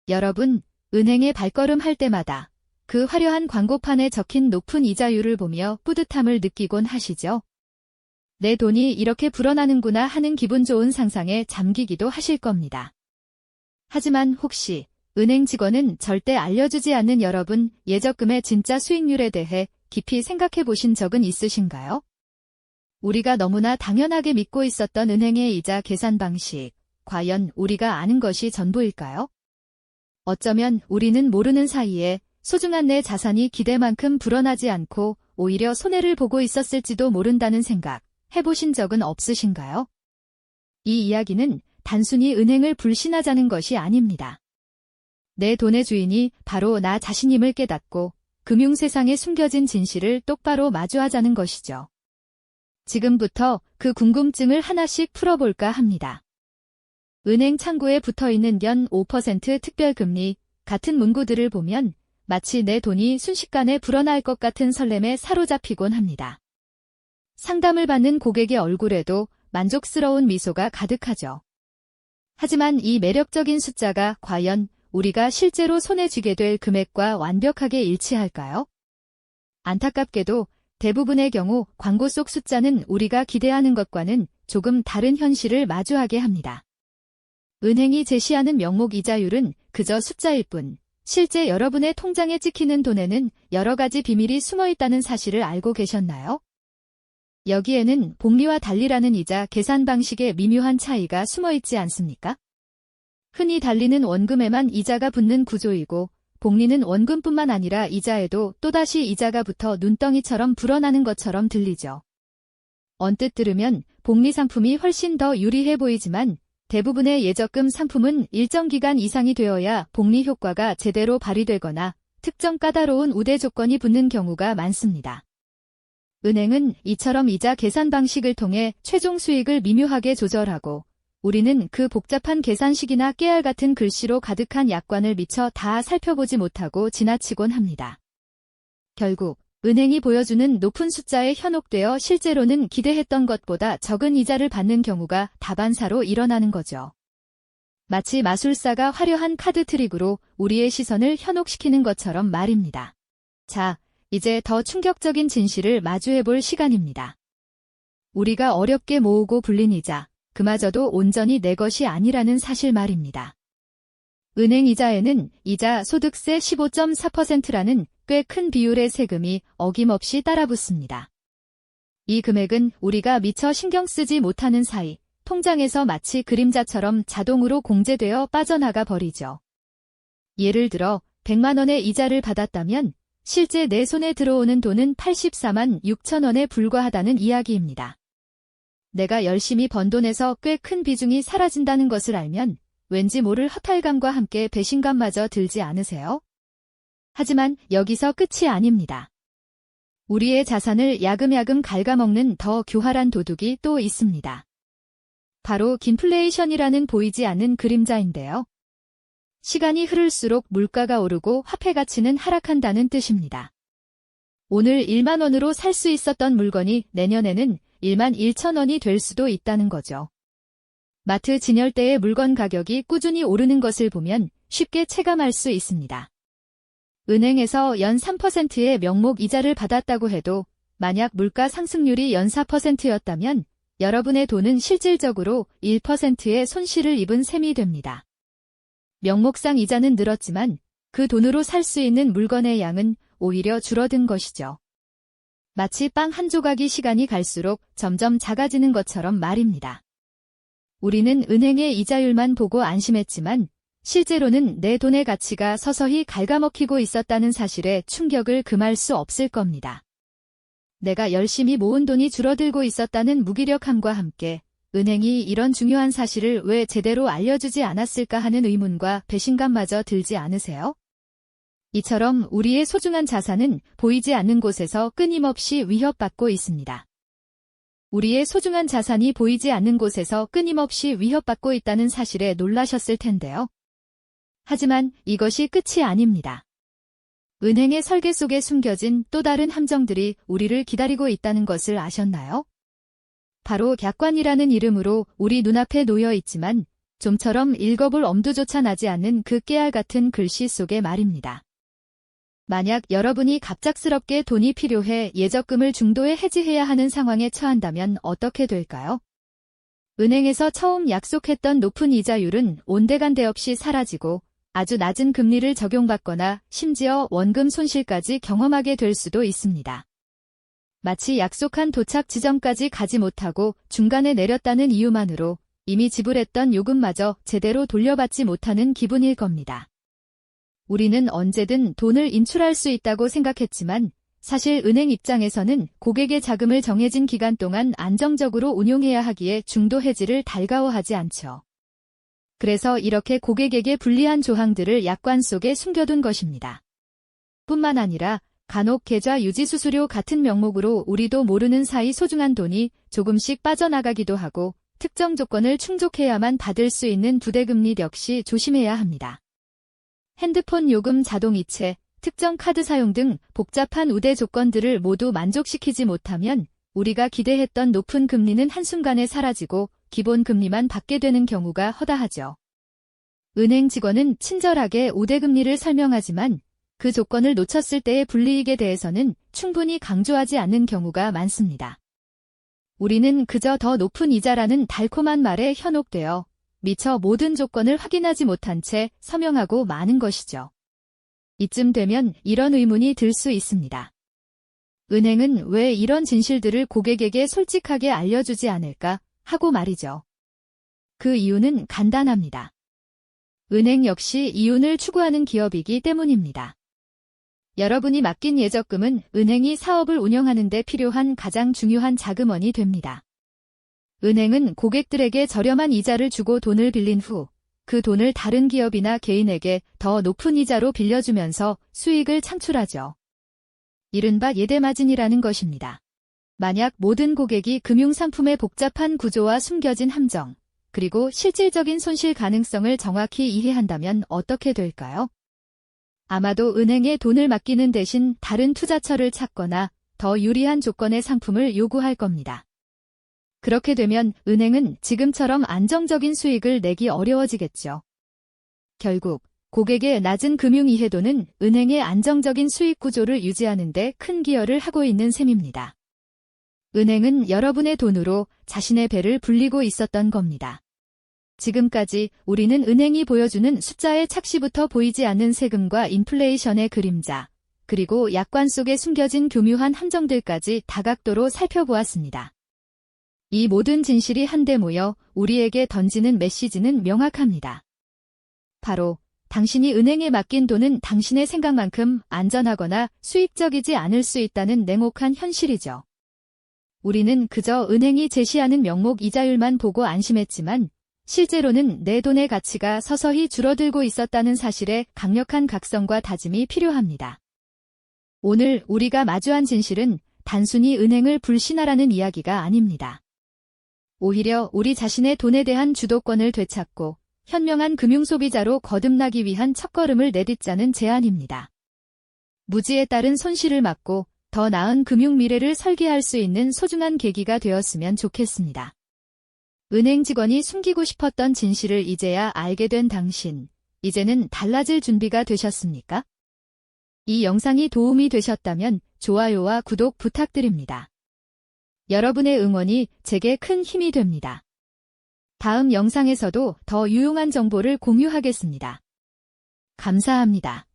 여러분, 은행에 발걸음할 때마다 그 화려한 광고판에 적힌 높은 이자율을 보며 뿌듯함을 느끼곤 하시죠? 내 돈이 이렇게 불어나는구나 하는 기분 좋은 상상에 잠기기도 하실 겁니다. 하지만 혹시 은행 직원은 절대 알려주지 않는 여러분 예적금의 진짜 수익률에 대해 깊이 생각해 보신 적은 있으신가요? 우리가 너무나 당연하게 믿고 있었던 은행의 이자 계산 방식, 과연 우리가 아는 것이 전부일까요? 어쩌면 우리는 모르는 사이에 소중한 내 자산이 기대만큼 불어나지 않고 오히려 손해를 보고 있었을지도 모른다는 생각 해보신 적은 없으신가요? 이 이야기는 단순히 은행을 불신하자는 것이 아닙니다. 내 돈의 주인이 바로 나 자신임을 깨닫고 금융세상에 숨겨진 진실을 똑바로 마주하자는 것이죠. 지금부터 그 궁금증을 하나씩 풀어볼까 합니다. 은행 창구에 붙어있는 연 5% 특별금리 같은 문구들을 보면 마치 내 돈이 순식간에 불어날 것 같은 설렘에 사로잡히곤 합니다. 상담을 받는 고객의 얼굴에도 만족스러운 미소가 가득하죠. 하지만 이 매력적인 숫자가 과연 우리가 실제로 손에 쥐게 될 금액과 완벽하게 일치할까요? 안타깝게도 대부분의 경우 광고 속 숫자는 우리가 기대하는 것과는 조금 다른 현실을 마주하게 합니다. 은행이 제시하는 명목 이자율은 그저 숫자일 뿐, 실제 여러분의 통장에 찍히는 돈에는 여러 가지 비밀이 숨어 있다는 사실을 알고 계셨나요? 여기에는 복리와 달리라는 이자 계산 방식의 미묘한 차이가 숨어 있지 않습니까? 흔히 달리는 원금에만 이자가 붙는 구조이고, 복리는 원금뿐만 아니라 이자에도 또다시 이자가 붙어 눈덩이처럼 불어나는 것처럼 들리죠. 언뜻 들으면 복리 상품이 훨씬 더 유리해 보이지만 대부분의 예적금 상품은 일정 기간 이상이 되어야 복리 효과가 제대로 발휘되거나 특정 까다로운 우대 조건이 붙는 경우가 많습니다. 은행은 이처럼 이자 계산 방식을 통해 최종 수익을 미묘하게 조절하고 우리는 그 복잡한 계산식이나 깨알 같은 글씨로 가득한 약관을 미처 다 살펴보지 못하고 지나치곤 합니다. 결국 은행이 보여주는 높은 숫자에 현혹되어 실제로는 기대했던 것보다 적은 이자를 받는 경우가 다반사로 일어나는 거죠. 마치 마술사가 화려한 카드 트릭으로 우리의 시선을 현혹시키는 것처럼 말입니다. 자, 이제 더 충격적인 진실을 마주해볼 시간입니다. 우리가 어렵게 모으고 불린 이자, 그마저도 온전히 내 것이 아니라는 사실 말입니다. 은행 이자에는 이자 소득세 15.4%라는 꽤 큰 비율의 세금이 어김없이 따라붙습니다. 이 금액은 우리가 미처 신경 쓰지 못하는 사이 통장에서 마치 그림자처럼 자동으로 공제되어 빠져나가 버리죠. 예를 들어 100만 원의 이자를 받았다면 실제 내 손에 들어오는 돈은 84만 6천 원에 불과하다는 이야기입니다. 내가 열심히 번 돈에서 꽤 큰 비중이 사라진다는 것을 알면 왠지 모를 허탈감과 함께 배신감마저 들지 않으세요? 하지만 여기서 끝이 아닙니다. 우리의 자산을 야금야금 갉아먹는 더 교활한 도둑이 또 있습니다. 바로 긴플레이션이라는 보이지 않는 그림자인데요. 시간이 흐를수록 물가가 오르고 화폐 가치는 하락한다는 뜻입니다. 오늘 1만 원으로 살 수 있었던 물건이 내년에는 1만 1천 원이 될 수도 있다는 거죠. 마트 진열대의 물건 가격이 꾸준히 오르는 것을 보면 쉽게 체감할 수 있습니다. 은행에서 연 3%의 명목 이자를 받았다고 해도 만약 물가 상승률이 연 4%였다면 여러분의 돈은 실질적으로 1%의 손실을 입은 셈이 됩니다. 명목상 이자는 늘었지만 그 돈으로 살 수 있는 물건의 양은 오히려 줄어든 것이죠. 마치 빵 한 조각이 시간이 갈수록 점점 작아지는 것처럼 말입니다. 우리는 은행의 이자율만 보고 안심했지만 실제로는 내 돈의 가치가 서서히 갉아먹히고 있었다는 사실에 충격을 금할 수 없을 겁니다. 내가 열심히 모은 돈이 줄어들고 있었다는 무기력함과 함께 은행이 이런 중요한 사실을 왜 제대로 알려주지 않았을까 하는 의문과 배신감마저 들지 않으세요? 이처럼 우리의 소중한 자산은 보이지 않는 곳에서 끊임없이 위협받고 있습니다. 우리의 소중한 자산이 보이지 않는 곳에서 끊임없이 위협받고 있다는 사실에 놀라셨을 텐데요. 하지만 이것이 끝이 아닙니다. 은행의 설계 속에 숨겨진 또 다른 함정들이 우리를 기다리고 있다는 것을 아셨나요? 바로 약관이라는 이름으로 우리 눈앞에 놓여 있지만 좀처럼 읽어볼 엄두조차 나지 않는 그 깨알 같은 글씨 속의 말입니다. 만약 여러분이 갑작스럽게 돈이 필요해 예적금을 중도에 해지해야 하는 상황에 처한다면 어떻게 될까요? 은행에서 처음 약속했던 높은 이자율은 온데간데 없이 사라지고 아주 낮은 금리를 적용받거나 심지어 원금 손실까지 경험하게 될 수도 있습니다. 마치 약속한 도착 지점까지 가지 못하고 중간에 내렸다는 이유만으로 이미 지불했던 요금마저 제대로 돌려받지 못하는 기분일 겁니다. 우리는 언제든 돈을 인출할 수 있다고 생각했지만 사실 은행 입장에서는 고객의 자금을 정해진 기간 동안 안정적으로 운용해야 하기에 중도 해지를 달가워하지 않죠. 그래서 이렇게 고객에게 불리한 조항들을 약관 속에 숨겨둔 것입니다. 뿐만 아니라 간혹 계좌 유지 수수료 같은 명목으로 우리도 모르는 사이 소중한 돈이 조금씩 빠져나가기도 하고 특정 조건을 충족해야만 받을 수 있는 부대금리 역시 조심해야 합니다. 핸드폰 요금 자동이체, 특정 카드 사용 등 복잡한 우대 조건들을 모두 만족시키지 못하면 우리가 기대했던 높은 금리는 한순간에 사라지고 기본 금리만 받게 되는 경우가 허다하죠. 은행 직원은 친절하게 우대금리를 설명하지만 그 조건을 놓쳤을 때의 불이익에 대해서는 충분히 강조하지 않는 경우가 많습니다. 우리는 그저 더 높은 이자라는 달콤한 말에 현혹되어 미처 모든 조건을 확인하지 못한 채 서명하고 마는 것이죠. 이쯤 되면 이런 의문이 들 수 있습니다. 은행은 왜 이런 진실들을 고객에게 솔직하게 알려주지 않을까 하고 말이죠. 그 이유는 간단합니다. 은행 역시 이윤을 추구하는 기업이기 때문입니다. 여러분이 맡긴 예적금은 은행이 사업을 운영하는 데 필요한 가장 중요한 자금원이 됩니다. 은행은 고객들에게 저렴한 이자를 주고 돈을 빌린 후 그 돈을 다른 기업이나 개인에게 더 높은 이자로 빌려주면서 수익을 창출하죠. 이른바 예대마진이라는 것입니다. 만약 모든 고객이 금융상품의 복잡한 구조와 숨겨진 함정, 그리고 실질적인 손실 가능성을 정확히 이해한다면 어떻게 될까요? 아마도 은행에 돈을 맡기는 대신 다른 투자처를 찾거나 더 유리한 조건의 상품을 요구할 겁니다. 그렇게 되면 은행은 지금처럼 안정적인 수익을 내기 어려워지겠죠. 결국 고객의 낮은 금융 이해도는 은행의 안정적인 수익 구조를 유지하는 데 큰 기여를 하고 있는 셈입니다. 은행은 여러분의 돈으로 자신의 배를 불리고 있었던 겁니다. 지금까지 우리는 은행이 보여주는 숫자의 착시부터 보이지 않는 세금과 인플레이션의 그림자, 그리고 약관 속에 숨겨진 교묘한 함정들까지 다각도로 살펴보았습니다. 이 모든 진실이 한데 모여 우리에게 던지는 메시지는 명확합니다. 바로 당신이 은행에 맡긴 돈은 당신의 생각만큼 안전하거나 수익적이지 않을 수 있다는 냉혹한 현실이죠. 우리는 그저 은행이 제시하는 명목 이자율만 보고 안심했지만 실제로는 내 돈의 가치가 서서히 줄어들고 있었다는 사실에 강력한 각성과 다짐이 필요합니다. 오늘 우리가 마주한 진실은 단순히 은행을 불신하라는 이야기가 아닙니다. 오히려 우리 자신의 돈에 대한 주도권을 되찾고 현명한 금융소비자로 거듭나기 위한 첫걸음을 내딛자는 제안입니다. 무지에 따른 손실을 막고 더 나은 금융 미래를 설계할 수 있는 소중한 계기가 되었으면 좋겠습니다. 은행 직원이 숨기고 싶었던 진실을 이제야 알게 된 당신, 이제는 달라질 준비가 되셨습니까? 이 영상이 도움이 되셨다면 좋아요와 구독 부탁드립니다. 여러분의 응원이 제게 큰 힘이 됩니다. 다음 영상에서도 더 유용한 정보를 공유하겠습니다. 감사합니다.